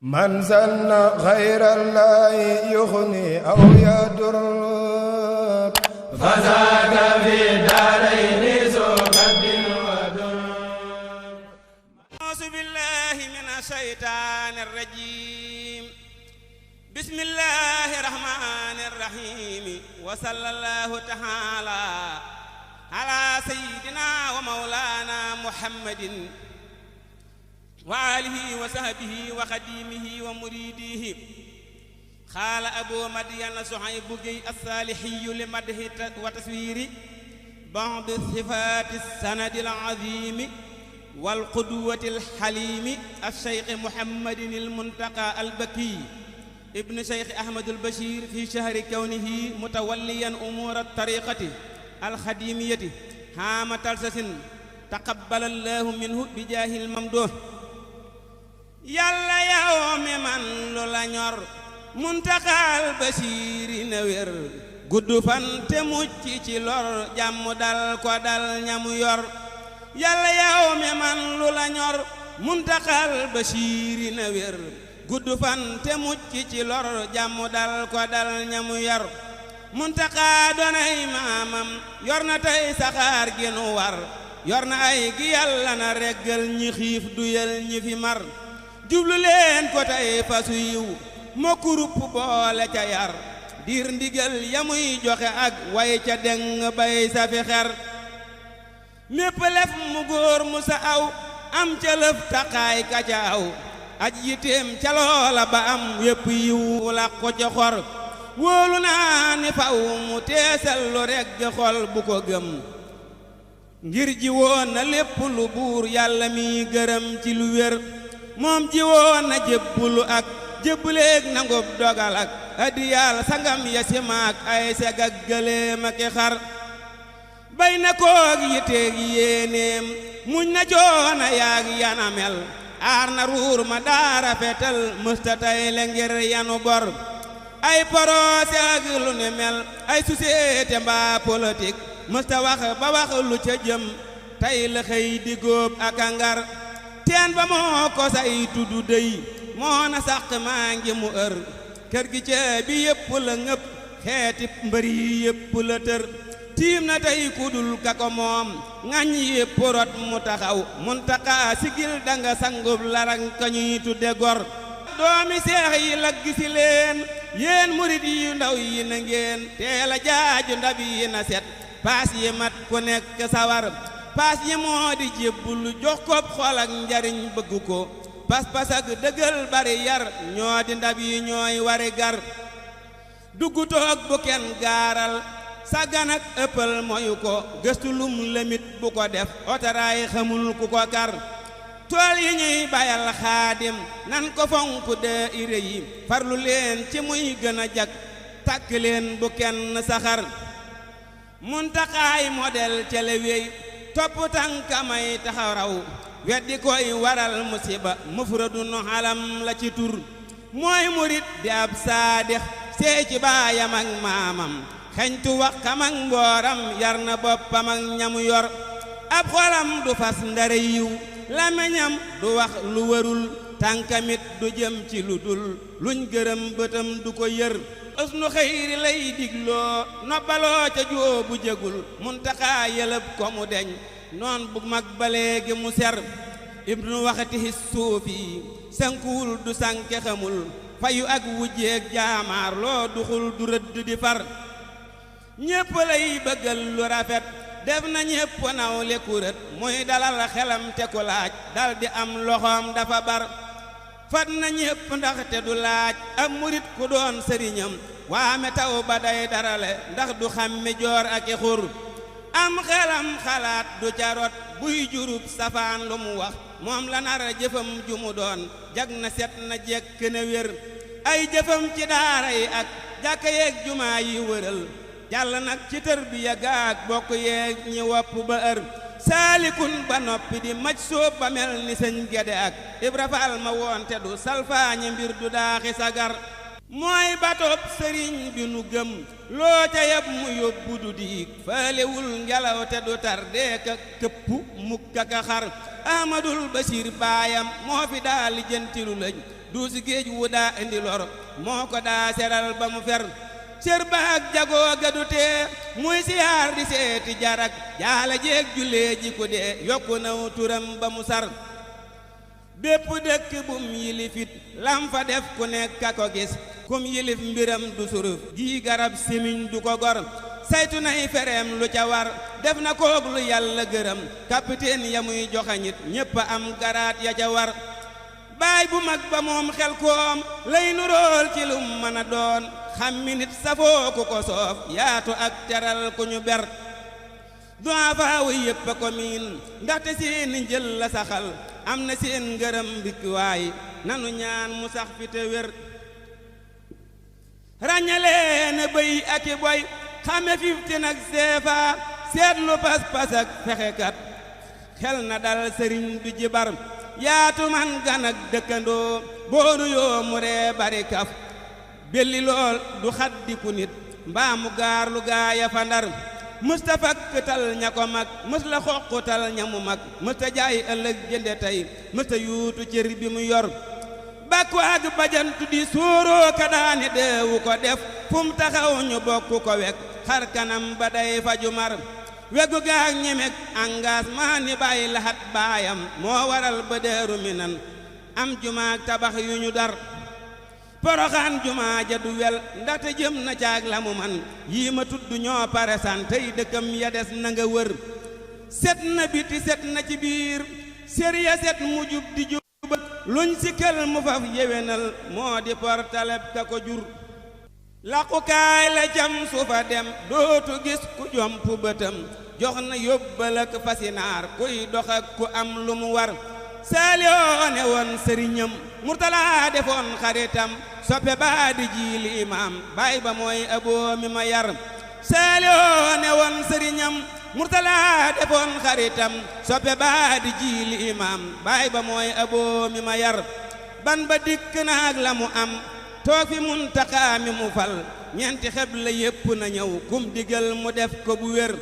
من زن غير الله يغني أو يضر فذاك في دارين ذو كد ودر. أعوذ بالله من الشيطان الرجيم. بسم الله الرحمن الرحيم. وصلى الله تعالى على سيدنا ومولانا محمد وآله وصحبه وخديمه ومريديه. قال أبو مدين صهيب الصالحي لمدح وتصوير بعض صفات السند العظيم والقدوة الحليم الشيخ محمد المنتقى البكي ابن شيخ أحمد البشير في شهر كونه متوليا أمور الطريقة الخديمية هام تلسس تقبل الله منه بجاه الممدوح. yàlla yow mi man lu la ñor muntaxal basiiri na wér gudd fan te mucc ci lor jàmm dal ko dal ñamu yor. yàlla yow mi man lu la ñor muntaxal basiiri na wér gudd fan te mucc ci lor jàmm dal ko dal ñamu yor. muntaxa doonay maamam yor na tey saxaar gi nu war yor na ay gi yàlla na reggal ñi xiif duyal ñi fi mar. jublu leen ko tey fasu yiw mokku rupp boole ca yar diir ndigal yamuy joxe ak way ca deng bay sa fi xer. mépp lef mu góor mu sa aw am ca lëf taqaay ka ca aw aj yiteem ca loola ba am yépp yiw la ko ca xor. wóolu naa ni faw mu teesal lu regg xol bu ko gëm ngir ji woon na lépp lu buur yàlla mi gërëm ci lu wér. moom ji woon na jébbulu ak jébbuleeg nangub dogal ak addiyaal sangam ya si maak ay seg ak gëléem ak xar. bay na koog yiteeg yéenéem muñ na joona yaag yanamel aar na ruur ma daara fetal mësta tay le ngir yanu bor. ay porose ak lu ne mel ay société mbaa politique mësta wax ba wax lu ca jëm tay la xëy di góob ak a ngar. teen ba moo ko say tuddu dey moo na sàq maa ngi mu ër kër gi cee bi yépp la ngëpp xeeti mbëri yépp la tër. tiim na tey kudul ka ko moom ŋañ yépp rot mu taxaw muntaxa sigil danga sangub larang ka ñuy tudde gor. doomi seex yi la gisi leen yéen murit yu ndaw yi na ngeen teel a jaaju ndab yi na set paas yi mat ku nekk sawar. paas yi moo di jébbulu jox ko xol ak njariñ bëgg ko pas-pas ak dëggal bari yar ñoo di ndab yi ñooy wari gar. dugg toog bu kenn gaaral sàggan ak ëppal moyu ko gëstu lum lemit bu ko def otaraay xamul ku ko kar. tool yi ñuy bayal xaadim nan ko fonk daayira yi farlu leen ci muy gën a jag tàkk leen bu kenn saxar. muntaxaay model celewey topp tànkamay taxaw raw weddi koy waral musiba mufradun alam la ci tur. mooy murit di ab saadix see ci baayam ak maamam xeñtu wax xam ak mbooram yar na boppam ak ñamu yor. ab xolam du fas ndare yiw làmmiñam du wax lu warul tànkamit du jëm ci lu dul luñ gërëm bëtam du ko yër. usnu xëyri lay digloo nobbaloo ca jóobu jégul muntaxaa yëlëb ko mu deñ noon bu mag ba léegi mu ser. ibnu waxatihi suufi sankuwul du sànke xamul fayu ak wujjeeg jaamaar loo duxul du rëdd di far. ñépp lay bëggal lu rafet def na ñépp naw leku rët muy dalal xelam te ku laaj dal di am loxoom dafa bar. fat na ñépp ndax te du laaj ab murit ku doon sëriñam waame taw ba day darale ndax du xammi joor ak i xur. am xelam xalaat du carot buy jurub safaan lu mu wax moom la nar jëfam ju mu doon jag na set na jekk na wér. ay jëfam ci daara yi ak jàkka yeeg jumaa yi wëral jàll nag ci tërbiya gaag bokk yeeg ñi wopp ba ër. saalikun ba noppi di maj soob ba mel ni sëñ Gede ak Ibra Faal ma woonte du salfaañi mbir du daaxi sagar. mooy batoob sëriñ bi nu gëm loo ca yeb mu yóbbu du diig faalewul ngelaw te du tar deeka këppu mukk aka xar. Ahmadul Basiir baayam moo fi daal lijjanti lu lëj duusi géej wu daa indi lor moo ko daa seral ba mu fer cër baak jagoo gadu tee muy siyaar di seeti jarak jaala jeeg jullee ji ko dee yokku naw turam ba mu sar bépp dëkk bum yilifit lam fa def ku nekk a ko gis kum yilif mbiram du suruf gi garab simiñ du ko gor saytu nay fereem lu ca war def na koog lu yàlla gërëm capitaine ya muy joxañit ñépp a am garaat ya ca war baay bu mag ba moom xel koom lay nurool ci lum mën a doon xammi nit safoo ku ko soof yaatu ak teral ku ñu ber duwaa faawu yépp a ko miin ndaxte seeni njël la saxal am na seen ngërëm mbikkiwaay nanu ñaan mu sax fi te wér ràññalee na bëy ak i boy xame fifti nag seefa seetlu pas-pas ak fexekat xel na dal sëriñ du jibar yaatu man gan ak dëkkandoo booru yoo mu ree bari kaf belli lool du xaddiku nit mbaa mu gaar lu gaaya fa ndar mësta fakkatal ña ko mag mës la xoqutal ña mu mag mësta jaay ëllëg jënde tey mësta yuutu cër bi mu yor bàkku ak bajantu di sóoroo ka daane deewu ko def fum taxaw ñu bokk ko wek xar kanam ba day faju mar wegu gaak ñemek engagement ni bàyyi laxat baayam moo waral ba deeru minan am jumaak tabax yu ñu dar poroxaan jumaa ja du wel ndaxte jëm na caag la mu man yii ma tudd ñoo pare san tey dëkkam ya des na nga wër set na biti set na ci biir sér ya set mu jub di jubal luñ sikkal mu faf yewenal moo di portaleb ka ko jur laqukaay la jam suufa dem dootu gis ku jomp bëtam jox na yóbbal ak fasinaar kuy dox ak ku am lu mu war saaliyoone woon sëriñam murtala defoon xaritam soppe baa di jiili imaam baay ba mooy aboo mi ma yar saaliyoone woon sëriñam murtala defoon xaritam soppe baa di jiili imaam baay ba mooy aboo mi ma yar ban ba dikk naag la mu am toog fi muntaxaa mi mu fal ñeenti xeb la yépp na ñëw kum digal mu def ko bu wér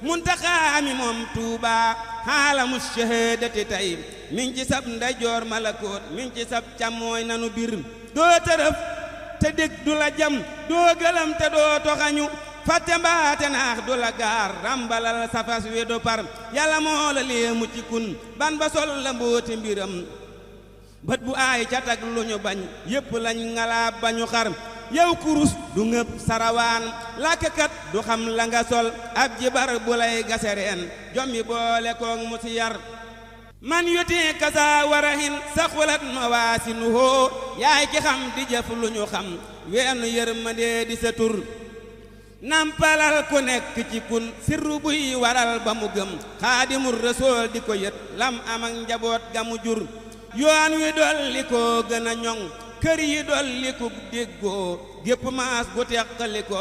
muntaxaa mi moom tuuba xaalamu shahaadati tey mi ngi ci sab ndeyjoor malakoot mi ngi ci sab càmmooy nanu bir doo tërëf te dég du la jam doo gëlam te doo toxañu fàtte mbaate naax du la gaar rambalal safas wi du par yàlla moo la léemu ci kun ban ba sol la mbooti mbiram bët bu aay catag lu ñu bañ yépp lañ ngalaab bañu xar yow kurus du ngëp sarawaan làkkat du xam la nga sol ab jibar bu lay gasereen jommi boole koog mu si yar man yuti kasa warahin saxulat mawaasinuhoo yaay ki xam di jëf lu ñu xam weenu yërmandee di sa tur nampalal ku nekk ci kun sirru buy waral ba mu gëm xaadimul rasool di ko yët lam am ak njaboot ga mu jur yoon wi dolli koo gën a ñoŋ kër yi dolli ku déggoo gépp maas gu teqali ko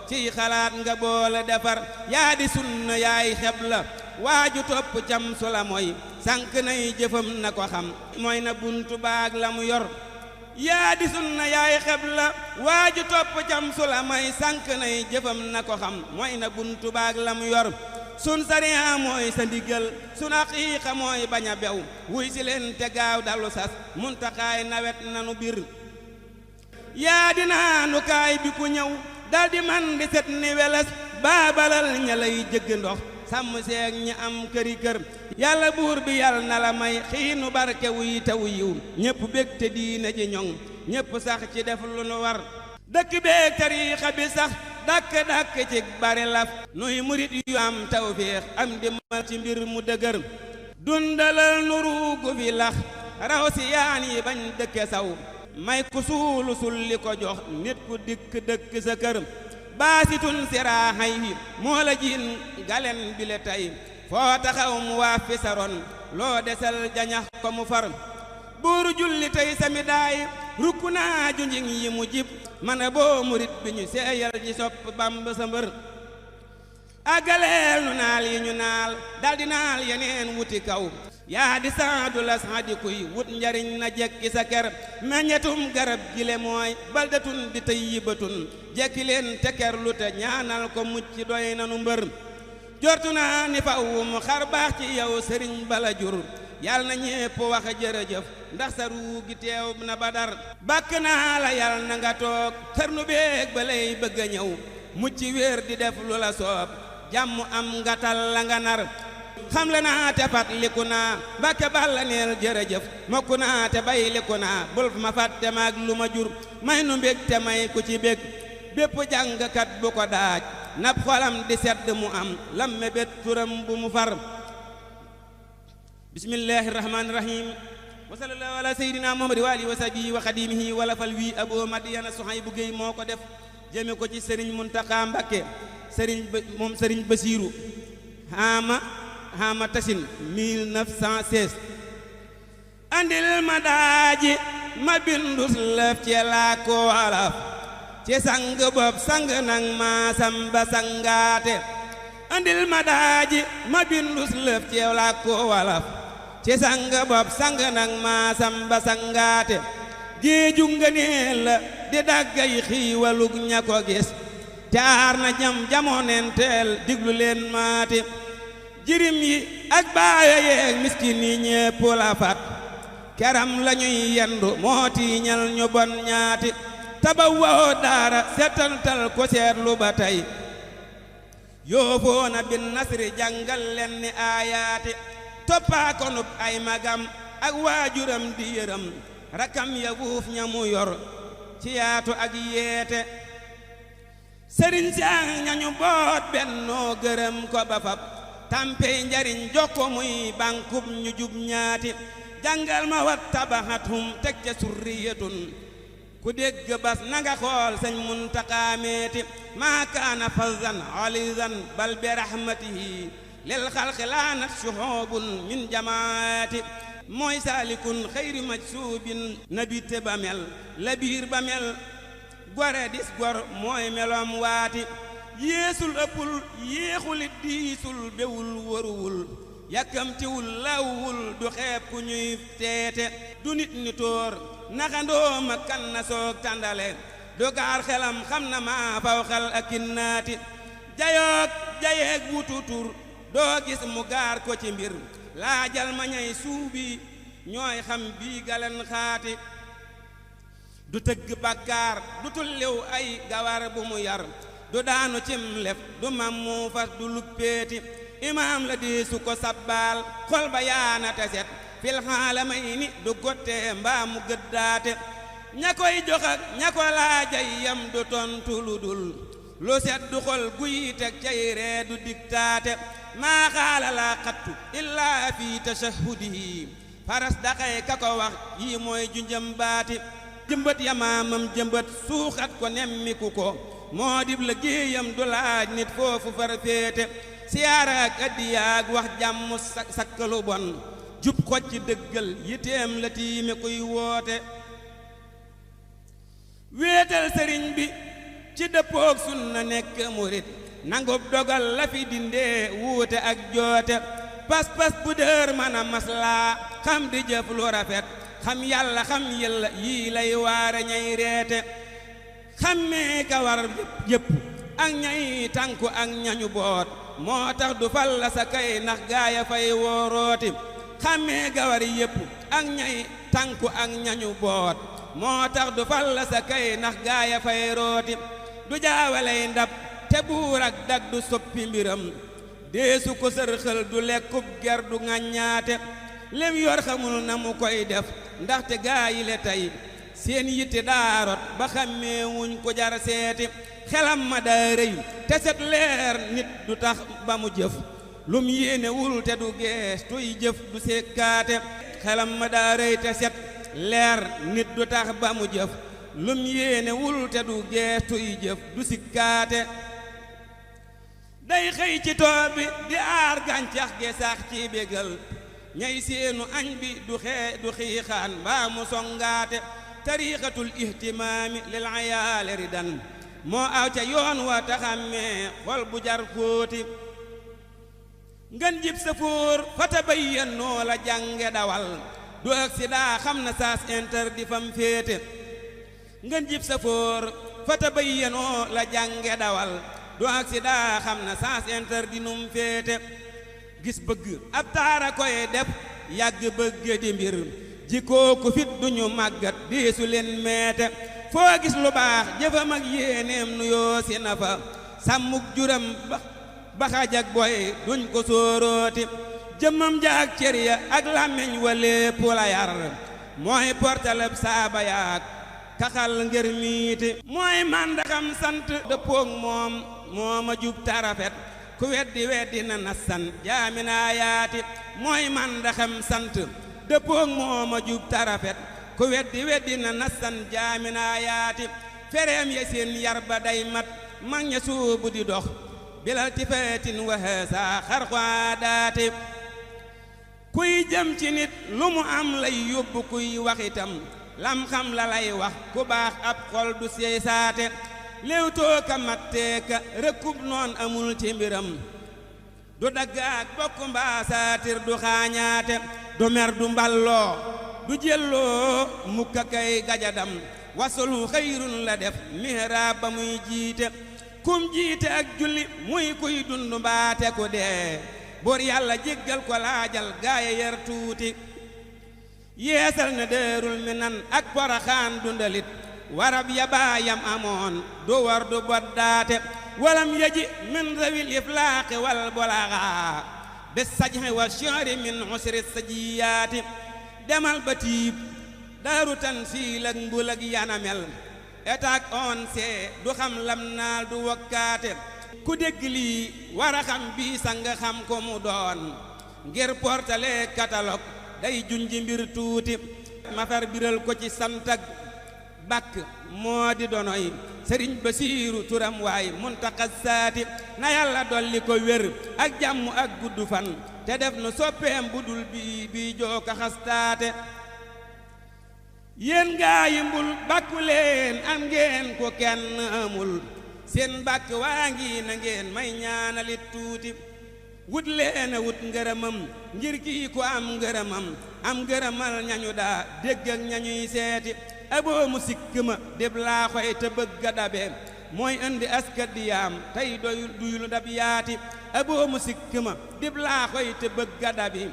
ciy xalaat nga boole defar yaa di sunna yaay xeb la waaju topp cam su la mooy sànk nay jëfam na ko xam mooy na buntu baag la mu yor yaa di sunna yaay xeb la waaju topp cam su la mooy sànk nay jëfam na ko xam mooy na buntu baag la mu yor sun sariya mooy sa ndigal sun aqiiqa mooy bañ a bew wuy si leen te gaaw dalu sas muntaxaay nawet nanu bir yaa dinaa nu kaay bi ku ñëw daldi man di set ni weles baabalal ña lay jëgg ndox sàmm seeg ñi am këri kër yàlla buur bi yàlla na la may xiinu barke wuy taw yiw ñépp bég te diine ji ñoŋ ñépp sax ci def lu nu war dëkk beeg tariixa bi sax dàkk ci bari laf nuy murit yu am tawféex am dimbal ci mbir mu dëgër dundalal nu ruugu fi lax raw si yaan yi bañ dëkke saw may ku suulu sulli ko jox nit ku dikk dëkk sa kër baasitun siraaxay yi moo la jiin galen bile tey foo taxaw mu waa fi sa ron loo desal jañax ko mu far buuru julli tey sami daay rukku naa junjing yi mu jib mana boo murit bi ñu seeyal ci sopp Bamba sa mbër àggaleel nu naal yi ñu naal daldi naal yeneen wuti kaw yaa di saadu la saadi kuy wut njariñ na jekki sa ker meññetum garab gile mooy baldatun di tayyibatun jekki leen te ker lu te ñaanal ko mucc doy nanu mbër jortu naa ni faw mu xar baax ci yow sëriñ bala jur yàlla na ñépp wax jërëjëf ndax sa ruugi teew na badar bàkk naa la yal na nga toog xërnu beeg ba lay bëgg a ñëw mucc wér di def lu la soob jàmm am nga tal la nga nar xam le naa te fat liku naa Mbàkke Balla neel jërëjëf mokku naa te bay liku naa bul ma fàtte maag lu ma jur may nu mbég te may ku ci bég bépp jàngkat bu ko daaj nab xolam di sedd mu am lam mébét turam bu mu far bismillahi rahmani rahim wa sallallahu ala sayyidina muhammad wa alihi wa sahbihi wa xadimihi wala fal wi abo madiyana Suhaybu Géey moo ko def jëme ko ci sëriñ Muntaxa Mbàkke sëriñ Basiiru Hama Tasin 1916 andil ma daaji ma bindus lëf ci laa ko walaf ci sang bopp sang nang ma samba sangaate andil ma daaji ma bindus lëf ci laa ko walaf ci sang bopp sang nang ma samba sangaate géeju ngëneel la di daggay xiiwalug ña ko gis taar na jam jamonenteel diglu leen maati jirim yi ak baaya yeeg miskin yi ñépp la fat keram lañuy yendu moo tiiñal ñu bon ñaati tabawwa'u daara setantal ko seetlu ba tey yoofoona bin nasri jàngal leen ni aayaati toppaa konub ay magam ak waajuram di yërëm rakam ya wuuf ña mu yor ci yaatu ak yeete sëriñ sang ñañu boot bennoo gërëm ko ba fab tampey njariñ jokko muy bankub ñu jub ñaati jàngal ma wat tabaxatum teg ca surriyatun ku dégg bas nanga xool sëñ Muntaxa meeti maa kaana fazan alizan bal bi rahmatihi lil xalqi laanat shuhubun min jamaati mooy saalikun xayri majsuubin nabite ba mel labiir ba mel gore dis gor mooy melom waati yéesul ëppul yéexulit diisul bewul waruwul yàkkamtiwul lawwul du xeeb ku ñuy teete du nit ni tóor naxandoom ak kan na soog tàndale du gaar xelam xam na maa faw xel ak kinnaati jayoog jayeeg wutu tur doo gis mu gaar ko ci mbir laajal ma ñay suubi ñooy xam bii galen xaati du tëgg bàkkaar du tulliw ay gawar bu mu yar du daanu cim lef du mam mu fas du luppeeti imaam la di su ko sabbaal xol ba yaana te set fil xaalamayni du gotte mbaa mu gëddaate ña koy jox ak ña ko laajay yam du tontu lu dul lu set du xol guy teg cay ree du diktaate maa xaala laa xattu illaa fi tashahudihi faras daxay ka ko wax yi mooy ju njëmbaati jëmbët ya maamam jëmbët suuxat ko nemmiku ko moo dib la géeyam du laaj nit foofu far féete siyaara ak addiyaag wax jàmm sakkalu bon jub xoj ci dëggal yiteem la tiime kuy woote wéetal sëriñ bi ci dëppoog sunna nekk murit nangub dogal la fi dindee wuute ak joote pas-pas bu dër mën a maslaa xam di jëf lu rafet xam yàlla xam yàlla yii lay waare ñay reete xammee ka war yëpp ak ñay tànku ak ñañu boot moo tax du fal la sa kay ndax gaaya fay woorooti xammee ga war yëpp ak ñay tànku ak ñañu boot moo tax du fal la sa kay ndax gaaya fay rooti du jaawaley ndab te buur ak dag du soppi mbiram deesu ko sërxël du lekkub ger du ŋaññaate lem yor xamul na mu koy def ndaxte gaa yi le tey seen yitte daarot ba xammee wuñ ko jar seeti xelam ma daa rëy te set leer nit du tax ba mu jëf lum yéene wul te du gees tuy jëf du sekkaate xelam ma daa rëy te set leer nit du tax ba mu jëf lum yéene wul te du gees tuy jëf du sikkaate day xëy ci tool bi di aar gàncax ge sax ci bégal ñay seenu añ bi du xiixaan mbaa mu songaate tariixatul ihtimaami lil ayaali ridan moo aw ca yoon wa taxammee xol bu jar fóoti ngën jib sa fóor fa tabayyannoo la jànge dawal du accident xam na sens interdit fam féete ngën jib sa fóor fa tabayyannoo la jànge dawal du accident xam na sens interdit num féete gis bëgg ab taara koy def yàgg bëgg di mbir jikkoo ku fit duñu màggat deesu leen meete foo gis lu baax jëfam ak yéeneem nuyoo si na fa sàmmuk juram ba xaj ak boy duñ ko sóorooti jëmmam ja ak cër ya ak làmmiñ wa lépp la yar mooy portaleb saaba yaak kaxal ngir miiti mooy màndaxam sant dëppook moom mooma jub tarafet ku weddi na nasan jaaminaa yaati mooy màndaxam sant dëppook mooma jub tarafet ku weddi na nasan jaaminaa yaati fereem ya seen yar ba day mat mag ña suubu di dox bilal tifaatin wa haasa xarqaa daati kuy jëm ci nit lu mu am lay yóbbu kuy waxitam lam xam la lay wax ku baax ab xol du seesaate léewtoo ka matteeka rëkkub noon amul ci mbiram du dagg ak bokk mbaasaatir du xaañaate du mer du mballoo du jëlloo mukka kay gajadam wasul xayrun la def mihraab ba muy jiite kum jiite ak julli muy kuy dund mbaate ku dee buur yàlla jéggal ko laajal gaaya yar tuuti yeesal na Daarul Minan ak Poroxaan dundalit warab ya baayam amoon du war du boddaate walam yaji min zawil iflaaqi wal bolaga bis sajhi wa shari min usri sajiyaati demal ba tiib daaru tansiil ak mbul ak yanamel etaak on see du xam lam naal du wakkaate ku dégg lii war a xam bii sang xam ko mu doon ngir portale catalogue day junji mbir tuuti ma far biral ko ci sant ak bakk moo di donoy sëriñ Basiiru turam waay Muntaqa saati na yàlla dolli ko wér ak jàmm ak gudd fan te def nu soppeem budul bii jooka xastaate yéen gaa yi mbul bàkku leen am ngeen ko kenn amul seen bàkk waa ngi na ngeen may ñaanalit tuuti wut leen a wut ngërëmam ngir kii ko am ngërëmam am ngërëmal ñañu daa dégg ak ñañuy seeti aboo mu sikk ma déb laa xoy te bëgg a dabe mooy indi askadiyaam tey duyul dab yaati aboo mu sikk ma déb laa xoy te bëgg a dabi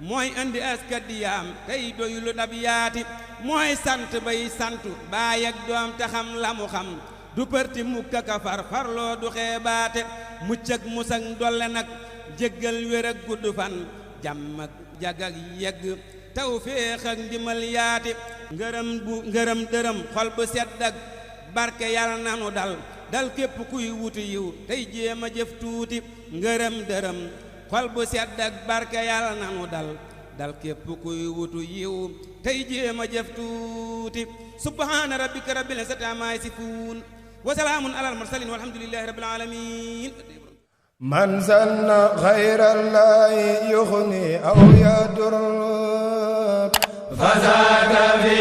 mooy indi askadiyaam tey doyulu dab yaati mooy sant bay santu baay ak doom te xam la mu xam du përti mukka ka farloo du xeebaate mucc ak musak dolle nag jéggal wér ak gudd fan jàmm ak jag ak yegg taw féex ak ndimal yaati ngërëm dërëm xol bu sedd ak barke yàlla nanu dal képp kuy wutu yiw tey jéem a jëf tuuti ngërëm dërëm xol bu sedd ak barke yàlla nanu dal képp kuy wutu yiw tey jéem a jëf tuuti subhaana rabbika rabbil izzati ammaa yasifuun wa salaamun alal mursaliin walhamdulillaahi rabbil aalamiin man zanna xayrallaahi yuxni aw yadur fazaaka fi